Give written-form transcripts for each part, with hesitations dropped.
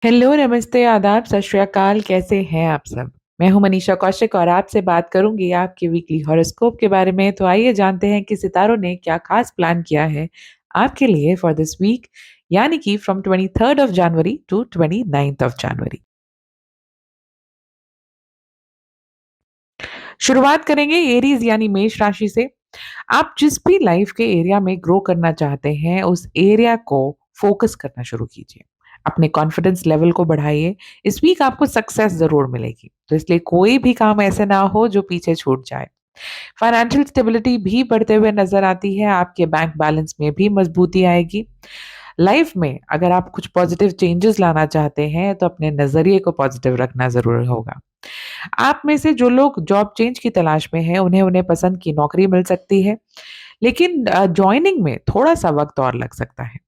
Hello, नमस्ते, आदाब, सत श्री अकाल, कैसे हैं आप सब? मैं हूँ मनीषा कौशिक और आपसे बात करूँगी आपके वीकली हॉरोस्कोप के बारे में। तो आइए जानते हैं कि सितारों ने क्या खास प्लान किया है आपके लिए फॉर दिस वीक, यानी कि from 23rd of January to 29th of January. शुरुआत करेंगे एरीज यानी मेष राशि से। आप जिस भी लाइफ के एरिया में ग्रो करना चाहते हैं, उस एरिया को फोकस करना शुरू कीजिए। अपने कॉन्फिडेंस लेवल को बढ़ाइए। इस वीक आपको सक्सेस ज़रूर मिलेगी, तो इसलिए कोई भी काम ऐसे ना हो जो पीछे छूट जाए। फाइनेंशियल स्टेबिलिटी भी बढ़ते हुए नज़र आती है, आपके बैंक बैलेंस में भी मजबूती आएगी। लाइफ में अगर आप कुछ पॉजिटिव चेंजेस लाना चाहते हैं, तो अपने नज़रिए को पॉजिटिव रखना ज़रूरी होगा। आप में से जो लोग जॉब चेंज की तलाश में हैं, उन्हें उन्हें पसंद की नौकरी मिल सकती है, लेकिन जॉइनिंग में थोड़ा-सा वक़्त और लग सकता है।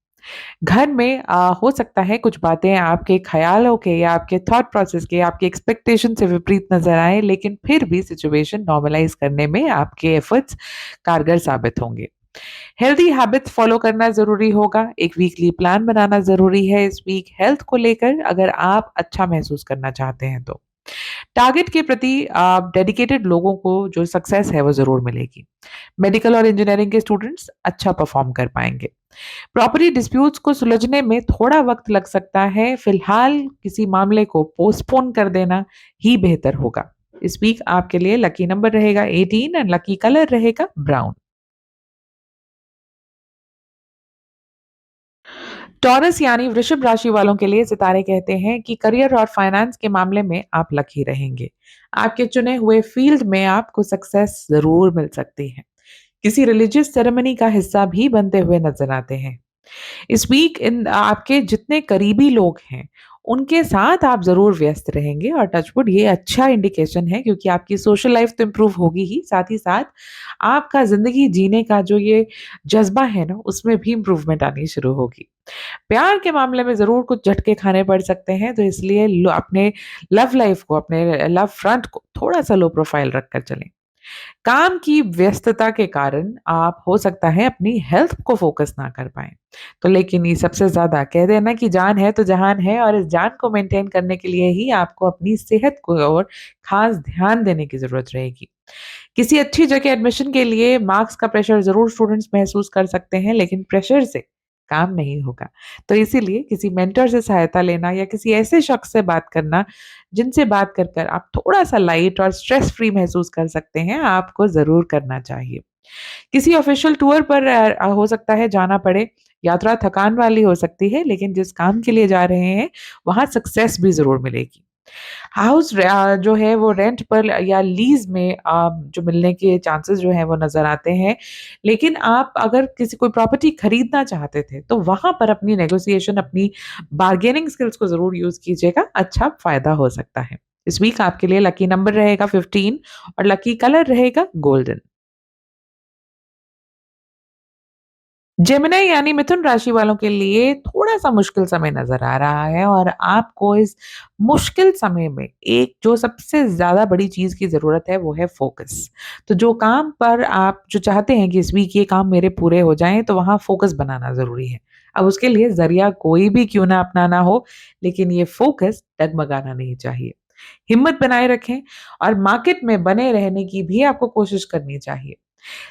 घर में हो सकता है कुछ बातें आपके ख़यालों के या आपके थॉट प्रोसेस के, आपके एक्सपेक्टेशन से विपरीत नज़र आएँ, लेकिन फिर भी सिचुएशन नॉर्मलाइज़ करने में आपके एफर्ट्स कारगर साबित होंगे। हेल्दी हैबिट्स फॉलो करना ज़रूरी होगा, एक वीकली प्लान बनाना ज़रूरी है इस वीक हेल्थ को लेकर, अगर आप अच्छा महसूस करना चाहते हैं तो। टारगेट के प्रति डेडिकेटेड लोगों को जो सक्सेस है वो ज़रूर मिलेगी। मेडिकल और इंजीनियरिंग के स्टूडेंट्स अच्छा परफॉर्म कर पाएँगे। प्रॉपर्टी डिस्प्यूट्स को सुलझने में थोड़ा वक़्त लग सकता है, फिलहाल किसी मामले को पोस्टपोन कर देना ही बेहतर होगा। इस वीक आपके लिए लकी नंबर रहेगा 18 एंड लकी कलर रहेगा ब्राउन। टॉरस यानी वृषभ राशि वालों के लिए सितारे कहते हैं कि करियर और फाइनेंस के मामले में आप लकी रहेंगे। आपके चुने हुए फील्ड में आपको सक्सेस ज़रूर मिल सकती है। किसी रिलीजियस सेरेमनी का हिस्सा भी बनते हुए नज़र आते हैं। इस वीक इन आपके जितने करीबी लोग हैं, उनके साथ आप ज़रूर व्यस्त रहेंगे और टचवुड ये अच्छा इंडिकेशन है, क्योंकि आपकी सोशल लाइफ तो इम्प्रूव होगी ही, साथ ही साथ आपका ज़िंदगी जीने का जो ये जज़्बा है ना, उसमें भी इम्प्रूवमेंट आनी शुरू होगी। प्यार के मामले में ज़रूर कुछ झटके खाने पड़ सकते हैं, तो इसलिए लो अपने लव लाइफ को, अपने लव फ्रंट को थोड़ा-सा लो प्रोफाइल रखकर चलें। काम की व्यस्तता के कारण आप हो सकता है अपनी हेल्थ को फोकस ना कर पाएँ। तो लेकिन ये सबसे ज़्यादा कह देना कि जान है तो जहान है, और इस जान को मेंटेन करने के लिए ही आपको अपनी सेहत को और ख़ास ध्यान देने की ज़रूरत रहेगी। किसी अच्छी जगह एडमिशन के लिए मार्क्स का प्रेशर ज़रूर स्टूडेंट्स महसूस कर सकते हैं, लेकिन प्रेशर से काम नहीं होगा। तो इसीलिए किसी मेंटर से सहायता लेना या किसी ऐसे शख्स से बात करना, जिनसे बात कर कर आप थोड़ा-सा लाइट और स्ट्रेस फ्री महसूस कर सकते हैं, आपको ज़रूर करना चाहिए। किसी ऑफ़िशियल टूर पर हो सकता है जाना पड़े, यात्रा थकान वाली हो सकती है, लेकिन जिस काम के लिए जा रहे हैं, वहाँ सक्सेस भी ज़रूर मिलेगी। जो है वो रेंट पर या लीज़ में जो मिलने के चांसेस जो हैं वो नज़र आते हैं। लेकिन आप अगर किसी कोई प्रॉपर्टी खरीदना चाहते थे, तो वहाँ पर अपनी नेगोशिएशन, अपनी बार्गेनिंग स्किल्स को ज़रूर यूज़ कीजिएगा, अच्छा फ़ायदा हो सकता है। इस वीक आपके लिए लकी नंबर रहेगा 15 और लकी कलर रहेगा गोल्डन। जेमिनी यानी मिथुन राशि वालों के लिए थोड़ा-सा मुश्किल समय नज़र आ रहा है, और आपको इस मुश्किल समय में एक जो सबसे ज़्यादा बड़ी चीज़ की ज़रूरत है, वो है फ़ोकस। तो जो काम पर आप जो चाहते हैं कि इस वीक ये काम मेरे पूरे हो जाएँ, तो वहाँ फ़ोकस बनाना ज़रूरी है। अब उसके लिए ज़रिया कोई भी क्यों ना अपनाना हो, लेकिन ये फ़ोकस डगमगाना नहीं चाहिए। हिम्मत बनाए रखें और मार्केट में बने रहने की भी आपको कोशिश करनी चाहिए।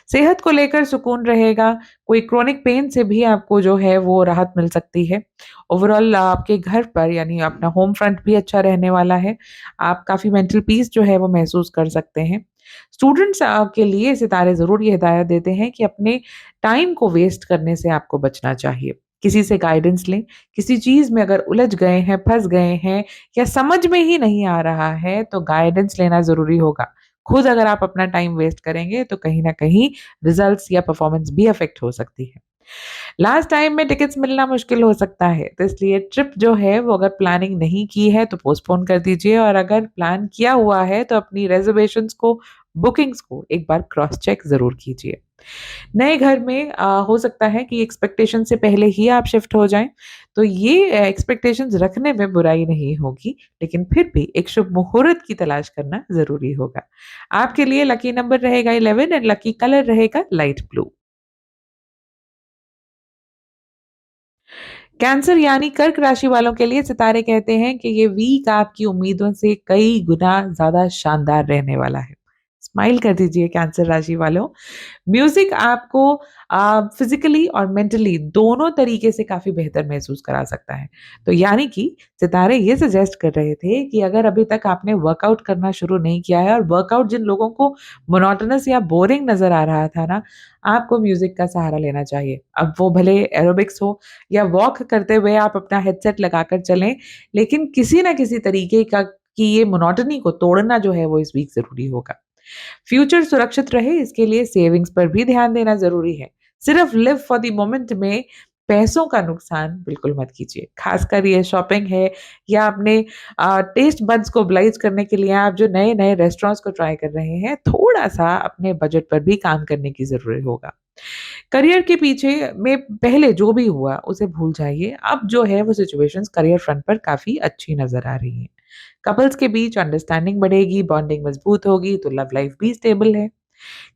सेहत को लेकर सुकून रहेगा, कोई क्रोनिक पेन से भी आपको जो है वो राहत मिल सकती है। ओवरऑल आपके घर पर यानी अपना होम फ्रंट भी अच्छा रहने वाला है। आप काफ़ी मेंटल पीस जो है वो महसूस कर सकते हैं। स्टूडेंट्स के लिए सितारे ज़रूर ये हिदायत देते हैं कि अपने टाइम को वेस्ट करने से आपको बचना चाहिए। किसी से गाइडेंस लें, किसी चीज़ में अगर उलझ गए हैं, फँस गए हैं या समझ में ही नहीं आ रहा है, तो गाइडेंस लेना ज़रूरी होगा। खुद अगर आप अपना टाइम वेस्ट करेंगे, तो कहीं न कहीं रिज़ल्ट्स या परफ़ॉर्मेंस भी अफ़ेक्ट हो सकती है। लास्ट टाइम में टिकट्स मिलना मुश्किल हो सकता है, तो इसलिए ट्रिप जो है वो अगर प्लानिंग नहीं की है तो पोस्टपोन कर दीजिए, और अगर प्लान किया हुआ है तो अपनी रिज़र्वेशंस को, बुकिंग्स को एक बार क्रॉस चेक ज़रूर कीजिए। नए घर में हो सकता है कि एक्सपेक्टेशन से पहले ही आप शिफ्ट हो जाएँ, तो ये एक्सपेक्टेशंस रखने में बुराई नहीं होगी, लेकिन फिर भी एक शुभ मुहूर्त की तलाश करना ज़रूरी होगा। आपके लिए लकी नंबर रहेगा 11 एंड लकी कलर रहेगा लाइट ब्लू। कैंसर यानी कर्क राशि वालों के लिए सितारे कहते हैं कि ये वीक आपकी उम्मीदों से कई गुना ज़्यादा शानदार रहने वाला है। स्माइल कर दीजिए कैंसर राशि वालों। म्यूज़िक आपको फ़िज़िकली और मेंटली दोनों तरीके से काफ़ी बेहतर महसूस करा सकता है। तो यानी कि सितारे ये सजेस्ट कर रहे थे कि अगर अभी तक आपने वर्कआउट करना शुरू नहीं किया है और वर्कआउट जिन लोगों को मोनोटोनस या बोरिंग नज़र आ रहा था ना, आपको म्यूज़िक का सहारा लेना चाहिए। अब वो भले एरोबिक्स हो या वॉक करते हुए आप अपना हेडसेट लगाकर चलें, लेकिन किसी न किसी तरीके का कि ये मोनोटनी को तोड़ना जो है वो इस वीक ज़रूरी होगा। फ्यूचर सुरक्षित रहे इसके लिए सेविंग्स पर भी ध्यान देना ज़रूरी है। सिर्फ लिव फॉर द मोमेंट में पैसों का नुकसान बिल्कुल मत कीजिए। ख़ासकर ये शॉपिंग है या अपने टेस्ट बड्स को ओबलाइज करने के लिए आप जो नए-नए रेस्टोरेंट्स को ट्राई कर रहे हैं, थोड़ा-सा अपने बजट पर भी काम करने की ज़रूरत होगा। करियर के पीछे में पहले जो भी हुआ उसे भूल जाइए। अब जो है वो सिचुएशंस करियर फ्रंट पर काफ़ी अच्छी नज़र आ रही हैं। कपल्स के बीच अंडरस्टैंडिंग बढ़ेगी, बॉन्डिंग मजबूत होगी तो लव लाइफ भी स्टेबल है।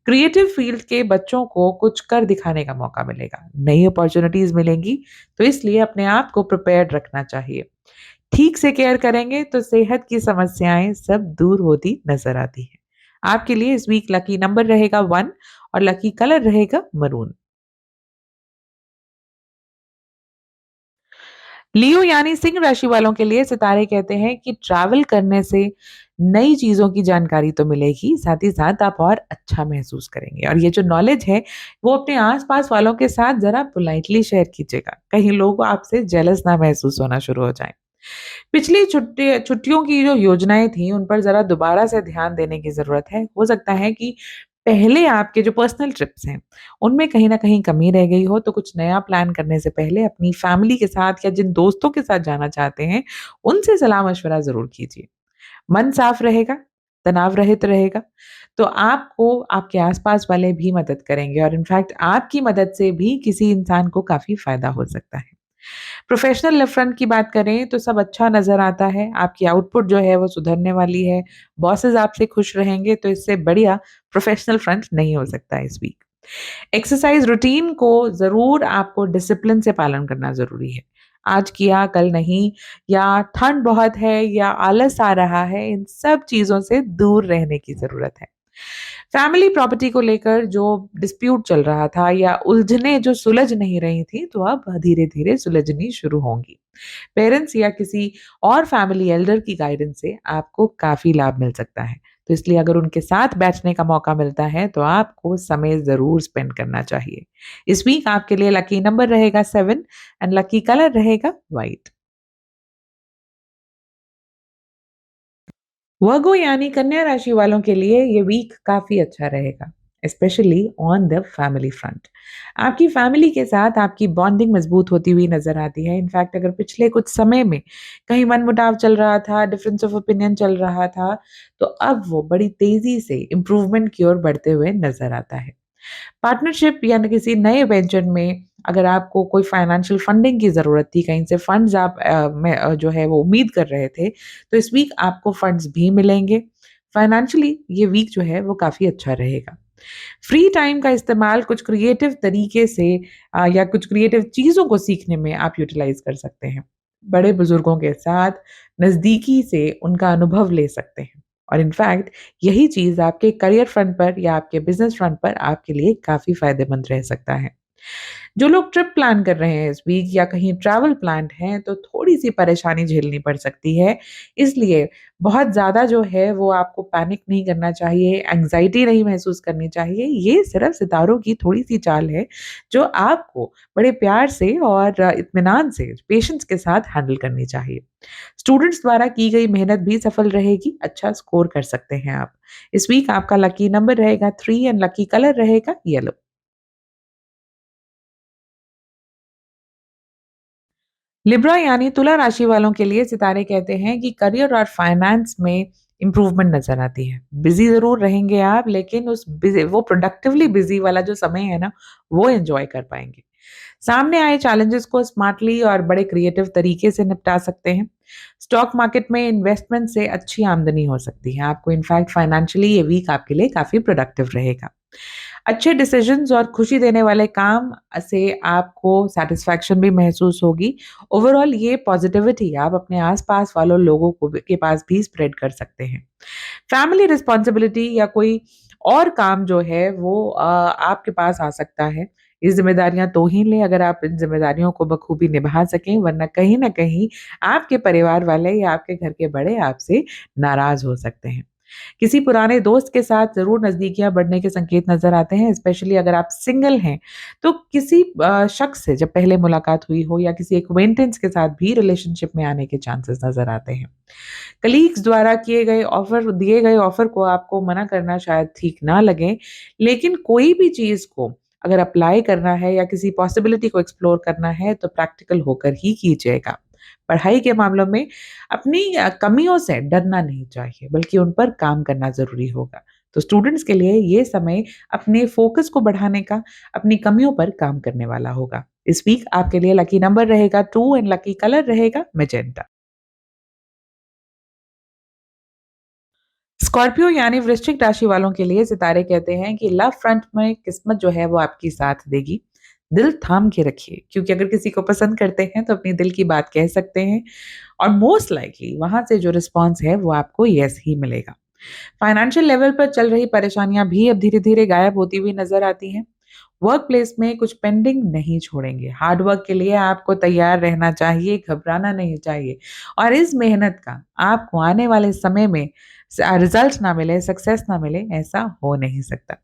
क्रिएटिव फील्ड के बच्चों को कुछ कर दिखाने का मौका मिलेगा, नई अपॉर्च्युनिटीज़ मिलेंगी, तो इसलिए अपने आप को प्रिपेयर्ड रखना चाहिए। ठीक से केयर करेंगे तो सेहत की समस्याएँ सब दूर होती नज़र आती हैं। आपके लिए इस वीक लकी नंबर रहेगा 1 और लकी कलर रहेगा मरून। लियो यानी सिंह राशि वालों के लिए सितारे कहते हैं कि ट्रैवल करने से नई चीज़ों की जानकारी तो मिलेगी, साथ ही साथ आप और अच्छा महसूस करेंगे और ये जो नॉलेज है, वो अपने आस-पास वालों के साथ ज़रा पोलाइटली शेयर कीजिएगा। कहीं लोग आपसे जेलस ना महसूस होना शुरू हो जाएँ। पिछली छुट्टियों की जो योजनाएँ थी, उन पर ज़रा दोबारा से ध्यान देने की ज़रूरत है। हो सकता है कि पहले आपके जो पर्सनल ट्रिप्स हैं, उनमें कहीं न कहीं कमी रह गई हो, तो कुछ नया प्लान करने से पहले अपनी फैमिली के साथ या जिन दोस्तों के साथ जाना चाहते हैं, उनसे सलाह-मशवरा ज़रूर कीजिए। मन साफ रहेगा, तनाव रहित रहेगा, तो आपको आपके आस-पास वाले भी मदद करेंगे और इनफैक्ट आपकी मदद से भी किसी इंसान को काफ़ी फ़ायदा हो सकता है। प्रोफ़ेशनल फ्रंट की बात करें तो सब अच्छा नज़र आता है, आपकी आउटपुट जो है वो सुधरने वाली है, बॉसेस आपसे खुश रहेंगे तो इससे बढ़िया प्रोफ़ेशनल फ्रंट नहीं हो सकता है इस वीक। एक्सरसाइज़ रूटीन को ज़रूर आपको डिसिप्लिन से पालन करना ज़रूरी है। आज किया कल नहीं या ठंड बहुत है या आलस आ रहा है, इन सब चीज़ों से दूर रहने की ज़रूरत है। फैमिली प्रॉपर्टी को लेकर जो डिस्प्यूट चल रहा था या उलझनें जो सुलझ नहीं रही थी, तो अब धीरे-धीरे सुलझनी शुरू होंगी। पेरेंट्स या किसी और फैमिली एल्डर की गाइडेंस से आपको काफ़ी लाभ मिल सकता है। तो इसलिए अगर उनके साथ बैठने का मौका मिलता है, तो आपको समय ज़रूर स्पेंड करना चाहिए। इस वीक आपके लिए लकी नंबर रहेगा 7 एंड लकी कलर रहेगा व्हाइट। वर्गो यानी कन्या राशि वालों के लिए ये वीक काफ़ी अच्छा रहेगा, specially on the family front. आपकी फैमिली के साथ आपकी बॉन्डिंग मजबूत होती हुई नज़र आती है। इनफैक्ट अगर पिछले कुछ समय में कहीं मनमुटाव चल रहा था, डिफरेंस ऑफ ओपिनियन चल रहा था, तो अब वो बड़ी तेज़ी से इम्प्रूवमेंट की ओर बढ़ते हुए नज़र आता है। पार्टनरशिप या न किसी नए वेंचर में अगर आपको कोई फाइनेंशियल फंडिंग की ज़रूरत थी, कहीं से फंड्स आप जो है वो उम्मीद कर रहे थे, तो इस वीक आपको फंड्स भी मिलेंगे। फाइनेंशियली ये वीक जो है वो काफ़ी अच्छा रहेगा। फ्री टाइम का इस्तेमाल कुछ क्रिएटिव तरीके से या कुछ क्रिएटिव चीज़ों को सीखने में आप यूटिलाइज़ कर सकते हैं। बड़े-बुज़ुर्गों के साथ नज़दीकी से उनका अनुभव ले सकते हैं और इनफैक्ट यही चीज़ आपके करियर फ्रंट पर या आपके बिज़नेस फ्रंट पर आपके लिए काफ़ी फ़ायदेमंद रह सकता है। जो लोग ट्रिप प्लान कर रहे हैं इस वीक या कहीं ट्रैवल प्लान्ड हैं, तो थोड़ी-सी परेशानी झेलनी पड़ सकती है। इसलिए बहुत ज़्यादा जो है वो आपको पैनिक नहीं करना चाहिए, एंग्ज़ायटी नहीं महसूस करनी चाहिए। ये सिर्फ़ सितारों की थोड़ी-सी चाल है, जो आपको बड़े प्यार से और इत्मीनान से, पेशेंस के साथ हैंडल करनी चाहिए। स्टूडेंट्स द्वारा की गई मेहनत भी सफल रहेगी, अच्छा स्कोर कर सकते हैं आप। इस वीक आपका लकी नंबर रहेगा 3 एंड लकी कलर रहेगा येलो। लिब्रा यानी तुला राशि वालों के लिए सितारे कहते हैं कि करियर और फाइनेंस में इम्प्रूवमेंट नज़र आती है। बिज़ी ज़रूर रहेंगे आप लेकिन उस बिज़ी वो प्रोडक्टिवली बिज़ी वाला जो समय है ना, वो एन्जॉय कर पाएँगे। सामने आए चैलेंजेस को स्मार्टली और बड़े क्रिएटिव तरीके से निपटा सकते हैं। स्टॉक मार्केट में इन्वेस्टमेंट से अच्छी आमदनी हो सकती है। आपको इनफैक्ट फाइनेंशियली ये वीक आपके लिए काफ़ी प्रोडक्टिव रहेगा। अच्छे डिसीजंस और खुशी देने वाले काम से आपको सैटिस्फैक्शन भी महसूस होगी। ओवरऑल ये पॉजिटिविटी आप अपने आस-पास वालों लोगों को भी के पास भी स्प्रेड कर सकते हैं। फैमिली रिस्पॉन्सिबिलिटी या कोई और काम जो है वो आपके पास आ सकता है। ये ज़िम्मेदारियाँ तो ही लें अगर आप इन ज़िम्मेदारियों को बखूबी निभा सकें, वरना कहीं न कहीं आपके परिवार वाले या आपके घर के बड़े आपसे नाराज़ हो सकते हैं। किसी पुराने दोस्त के साथ ज़रूर नज़दीकियाँ बढ़ने के संकेत नज़र आते हैं, स्पेशली अगर आप सिंगल हैं। तो किसी शख्स से जब पहले मुलाकात हुई हो या किसी एक्वेंटेंस के साथ भी रिलेशनशिप में आने के चांसेस नज़र आते हैं। कलीग्स द्वारा दिए गए ऑफ़र को आपको मना करना शायद ठीक ना लगे, लेकिन कोई भी चीज़ को अगर अप्लाई करना है या किसी पॉसिबिलिटी को एक्सप्लोर करना है, तो प्रैक्टिकल होकर ही कीजिएगा। पढ़ाई के मामलों में अपनी कमियों से डरना नहीं चाहिए, बल्कि उन पर काम करना ज़रूरी होगा। तो स्टूडेंट्स के लिए ये समय अपने फ़ोकस को बढ़ाने का, अपनी कमियों पर काम करने वाला होगा। इस वीक आपके लिए लकी नंबर रहेगा 2 एंड लकी कलर रहेगा मैजेंटा। स्कॉर्पियो यानी वृश्चिक राशि वालों के लिए सितारे कहते हैं कि लव फ्रंट में किस्मत जो है वो आपकी साथ देगी। दिल थाम के रखिए, क्योंकि अगर किसी को पसंद करते हैं तो अपनी दिल की बात कह सकते हैं और मोस्ट लाइकली वहाँ से जो रिस्पॉन्स है वो आपको येस ही मिलेगा। फाइनेंशियल लेवल पर चल रही परेशानियां भी अब धीरे-धीरे गायब होती हुई नजर आती हैं। वर्क प्लेस में कुछ पेंडिंग नहीं छोड़ेंगे। हार्ड वर्क के लिए आपको तैयार रहना चाहिए, घबराना नहीं चाहिए और इस मेहनत का आपको आने वाले समय में रिजल्ट ना मिले, सक्सेस ना मिले, ऐसा हो नहीं सकता।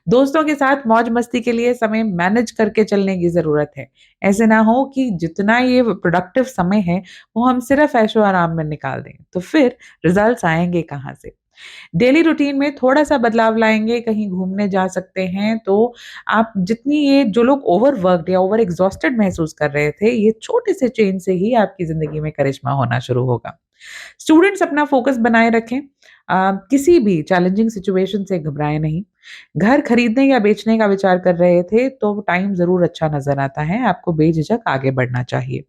दोस्तों के साथ मौज-मस्ती के लिए समय मैनेज करके चलने की ज़रूरत है। ऐसे ना हो कि जितना ये प्रोडक्टिव समय है, वो हम सिर्फ़ ऐशो-आराम में निकाल दें, तो फिर रिज़ल्ट्स आएँगे कहाँ से? डेली रूटीन में थोड़ा-सा बदलाव लाएँगे, कहीं घूमने जा सकते हैं, तो आप जितनी ये जो लोग ओवरवर्क्ड या ओवर एग्ज़ॉस्टेड महसूस कर रहे थे, ये छोटे से चेंज से ही आपकी ज़िंदगी में करिश्मा होना शुरू होगा। स्टूडेंट्स अपना फ़ोकस बनाए रखें। किसी भी चैलेंजिंग सिचुएशन से घबराएँ नहीं। घर खरीदने या बेचने का विचार कर रहे थे, तो टाइम ज़रूर अच्छा नज़र आता है, आपको बेझिझक आगे बढ़ना चाहिए।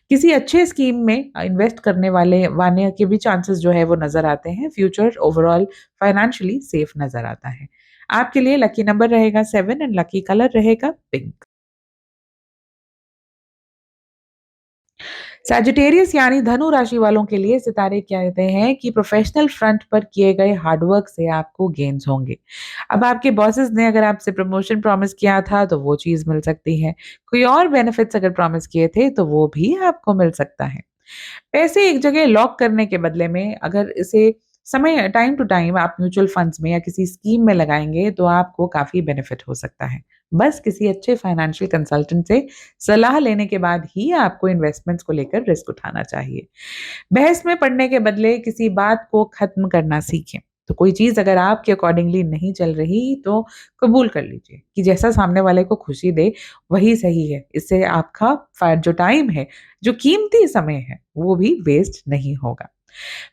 किसी अच्छे स्कीम में इन्वेस्ट करने वाने के भी चांसेस जो है वो नज़र आते हैं। फ्यूचर ओवरऑल फाइनेंशियली सेफ नज़र आता है। आपके लिए लकी नंबर रहेगा 7 एंड लकी कलर रहेगा पिंक। सैजिटेरियस यानी धनु राशि वालों के लिए सितारे कहते हैं कि प्रोफेशनल फ्रंट पर किए गए हार्डवर्क से आपको गेन्स होंगे। अब आपके बॉसेस ने अगर आपसे प्रमोशन प्रॉमिस किया था तो वो चीज़ मिल सकती है। कोई और बेनिफिट्स अगर प्रॉमिस किए थे तो वो भी आपको मिल सकता है। पैसे एक जगह लॉक करने के बदले में अगर इसे समय टाइम टू टाइम आप म्यूचुअल फंड्स में या किसी स्कीम में लगाएँगे तो आपको काफ़ी बेनिफिट हो सकता है। बस किसी अच्छे फाइनेंशियल कंसल्टेंट से सलाह लेने के बाद ही आपको इन्वेस्टमेंट्स को लेकर रिस्क उठाना चाहिए। बहस में पड़ने के बदले किसी बात को खत्म करना सीखें। तो कोई चीज़ अगर आपके अकॉर्डिंगली नहीं चल रही तो कबूल कर लीजिए कि जैसा सामने वाले को खुशी दे वही सही है। इससे आपका जो टाइम है, जो कीमती समय है, वो भी वेस्ट नहीं होगा।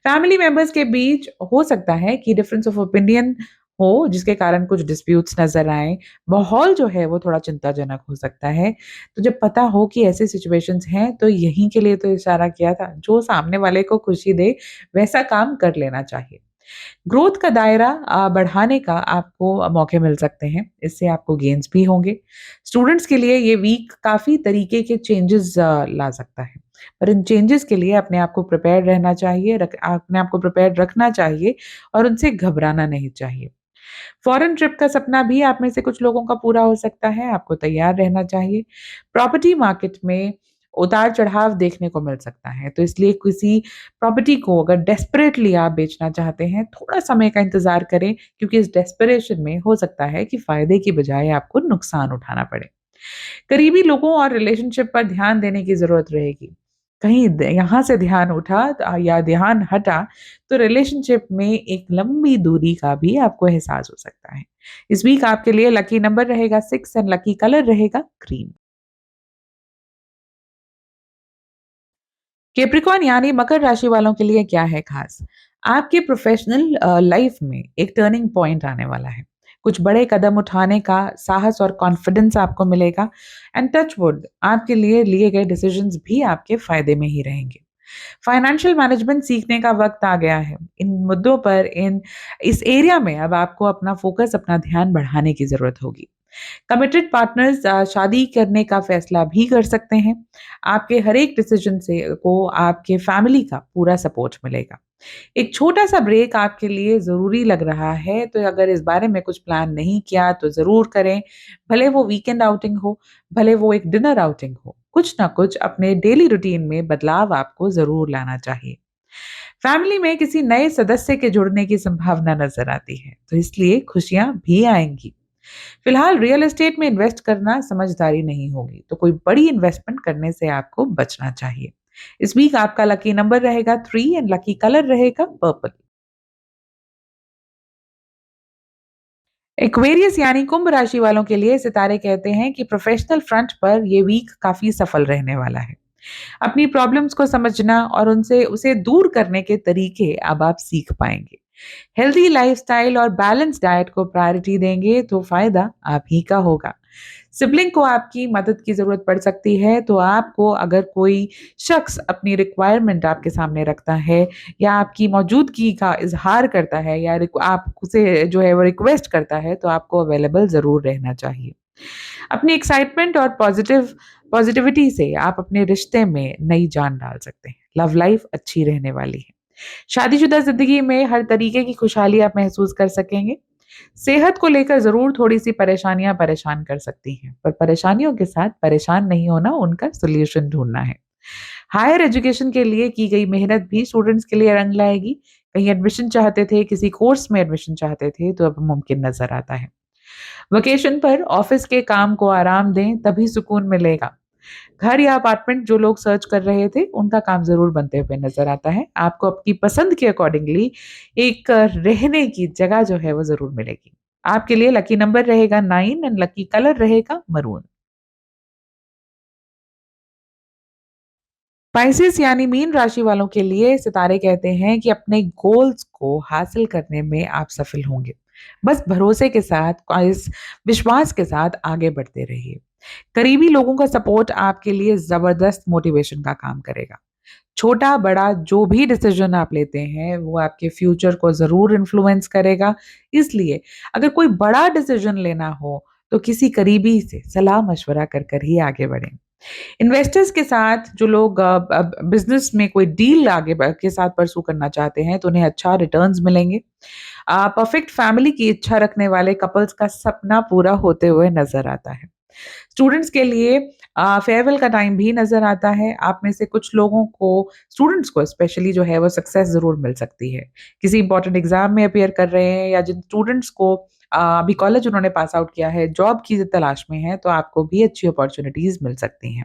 फैमिली मेंबर्स के बीच हो सकता है कि डिफरेंस ऑफ ओपिनियन हो, जिसके कारण कुछ डिस्प्यूट्स नज़र आएँ। माहौल जो है वो थोड़ा चिंताजनक हो सकता है। तो जब पता हो कि ऐसी सिचुएशंस हैं, तो यहीं के लिए तो इशारा किया था, जो सामने वाले को खुशी दे, वैसा काम कर लेना चाहिए। ग्रोथ का दायरा बढ़ाने का आपको मौके मिल सकते हैं, इससे आपको गेन्स भी होंगे। स्टूडेंट्स के लिए ये वीक काफ़ी तरीके के चेंजेज़ ला सकता है, पर इन चेंजेज़ के लिए अपने आप को प्रिपेयर्ड रहना चाहिए, अपने आप को प्रिपेयर्ड रखना चाहिए और उनसे घबराना नहीं चाहिए। फॉरेन ट्रिप का सपना भी आप में से कुछ लोगों का पूरा हो सकता है, आपको तैयार रहना चाहिए। प्रॉपर्टी मार्केट में उतार-चढ़ाव देखने को मिल सकता है, तो इसलिए किसी प्रॉपर्टी को अगर डेस्परेटली आप बेचना चाहते हैं, थोड़ा समय का इंतज़ार करें क्योंकि इस डेस्परेशन में हो सकता है कि फ़ायदे की बजाय आपको नुकसान उठाना पड़े। करीबी लोगों और रिलेशनशिप पर ध्यान देने की ज़रूरत रहेगी। कहीं यहाँ से ध्यान उठा या ध्यान हटा तो रिलेशनशिप में एक लंबी दूरी का भी आपको एहसास हो सकता है। इस वीक आपके लिए लकी नंबर रहेगा 6 एंड लकी कलर रहेगा ग्रीन। कैप्रिकॉर्न यानी मकर राशि वालों के लिए क्या है खास? आपके प्रोफेशनल लाइफ में एक टर्निंग पॉइंट आने वाला है। कुछ बड़े कदम उठाने का साहस और कॉन्फिडेंस आपको मिलेगा एंड टच वुड आपके लिए गए डिसीजंस भी आपके फायदे में ही रहेंगे। फाइनेंशियल मैनेजमेंट सीखने का वक़्त आ गया है। इन मुद्दों पर इन इस एरिया में अब आपको अपना फ़ोकस, अपना ध्यान बढ़ाने की ज़रूरत होगी। कमिटेड पार्टनर्स शादी करने का फ़ैसला भी कर सकते हैं। आपके हर एक डिसीज़न से को आपके फैमिली का पूरा सपोर्ट मिलेगा। एक छोटा-सा ब्रेक आपके लिए ज़रूरी लग रहा है, तो अगर इस बारे में कुछ प्लान नहीं किया तो ज़रूर करें। भले वो वीकेंड आउटिंग हो, भले वो एक डिनर आउटिंग हो, कुछ ना कुछ अपने डेली रूटीन में बदलाव आपको ज़रूर लाना चाहिए। फैमिली में किसी नए सदस्य के जुड़ने की संभावना नज़र आती है, तो इसलिए खुशियाँ भी आएँगी। फिलहाल रियल एस्टेट में इन्वेस्ट करना समझदारी नहीं होगी, तो कोई बड़ी इन्वेस्टमेंट करने से आपको बचना चाहिए। इस वीक आपका लकी नंबर रहेगा 3 एंड लकी कलर रहेगा पर्पल। एक्वेरियस यानी कुंभ राशि वालों के लिए सितारे कहते हैं कि प्रोफेशनल फ्रंट पर ये वीक काफी सफल रहने वाला है। अपनी प्रॉब्लम्स को समझना और उनसे उसे दूर करने के तरीके अब आप सीख पाएंगे। हेल्दी लाइफस्टाइल और बैलेंस डाइट को प्रायोरिटी देंगे तो फायदा आप ही का होगा। सिबलिंग को आपकी मदद की ज़रूरत पड़ सकती है, तो आपको अगर कोई शख्स अपनी रिक्वायरमेंट आपके सामने रखता है या आपकी मौजूदगी का इज़हार करता है या आपसे जो है वो रिक्वेस्ट करता है, तो आपको अवेलेबल ज़रूर रहना चाहिए। अपनी एक्साइटमेंट और पॉजिटिविटी से आप अपने रिश्ते में नई जान डाल सकते हैं। लव लाइफ अच्छी रहने वाली है। शादीशुदा ज़िंदगी में हर तरीके की खुशहाली आप महसूस कर सकेंगे। सेहत को लेकर ज़रूर थोड़ी-सी परेशानियाँ परेशान कर सकती हैं, पर परेशानियों के साथ परेशान नहीं होना, उनका सॉल्यूशन ढूँढना है। हायर एजुकेशन के लिए की गई मेहनत भी स्टूडेंट्स के लिए रंग लाएगी। कहीं एडमिशन चाहते थे, किसी कोर्स में एडमिशन चाहते थे, तो अब मुमकिन नज़र आता है। वेकेशन पर ऑफ़िस के काम को आराम दें, तभी सुकून मिलेगा। घर या अपार्टमेंट जो लोग सर्च कर रहे थे, उनका काम ज़रूर बनते हुए नज़र आता है। आपको आपकी पसंद के अकॉर्डिंगली एक रहने की जगह जो है वो ज़रूर मिलेगी। आपके लिए लकी नंबर रहेगा 9 एंड लकी कलर रहेगा मरून। स्पाइसेस यानी मीन राशि वालों के लिए सितारे कहते हैं कि अपने गोल्स को हासिल करने में आप सफल होंगे। बस भरोसे के साथ, इस विश्वास के साथ आगे बढ़ते रहिए। करीबी लोगों का सपोर्ट आपके लिए ज़बरदस्त मोटिवेशन का काम करेगा। छोटा-बड़ा जो भी डिसीज़न आप लेते हैं, वो आपके फ्यूचर को ज़रूर इन्फ्लुएंस करेगा। इसलिए अगर कोई बड़ा डिसीज़न लेना हो, तो किसी करीबी से सलाह-मशवरा कर ही आगे बढ़ें। इन्वेस्टर्स के साथ जो लोग बिज़नेस में कोई डील आगे के साथ परस्यू करना चाहते हैं, तो उन्हें अच्छा रिटर्न्स मिलेंगे। परफेक्ट फैमिली की इच्छा रखने वाले कपल्स का सपना पूरा होते हुए नज़र आता है। स्टूडेंट्स के लिए फेयरवेल का टाइम भी नज़र आता है। आप में से कुछ लोगों को स्टूडेंट्स को स्पेशली जो है वो सक्सेस ज़रूर मिल सकती है। किसी इम्पोर्टेंट एग्ज़ाम में अपीयर कर रहे हैं या जिन स्टूडेंट्स को अभी कॉलेज उन्होंने पास आउट किया है, जॉब की तलाश में हैं, तो आपको भी अच्छी अपॉर्च्युनिटीज़ मिल सकती हैं।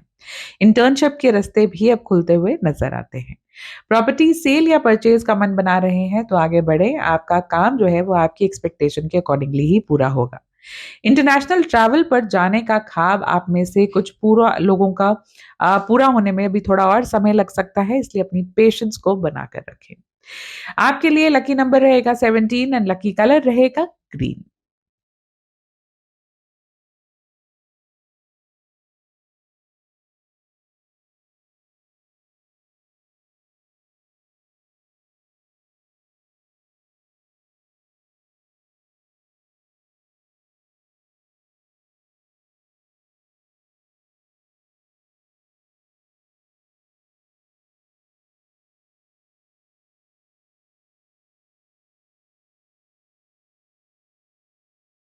इंटर्नशिप के रास्ते भी अब खुलते हुए नज़र आते हैं। प्रॉपर्टी सेल या परचेज़ का मन बना रहे हैं, तो आगे बढ़ें। आपका काम जो है वो आपकी एक्सपेक्टेशन के अकॉर्डिंगली ही पूरा होगा। इंटरनेशनल ट्रैवल पर जाने का ख्वाब आप में से कुछ पूरा लोगों का पूरा होने में अभी थोड़ा और समय लग सकता है, इसलिए अपनी पेशेंस को बनाकर रखें। आपके लिए लकी नंबर रहेगा 17 एंड लकी कलर रहेगा ग्रीन।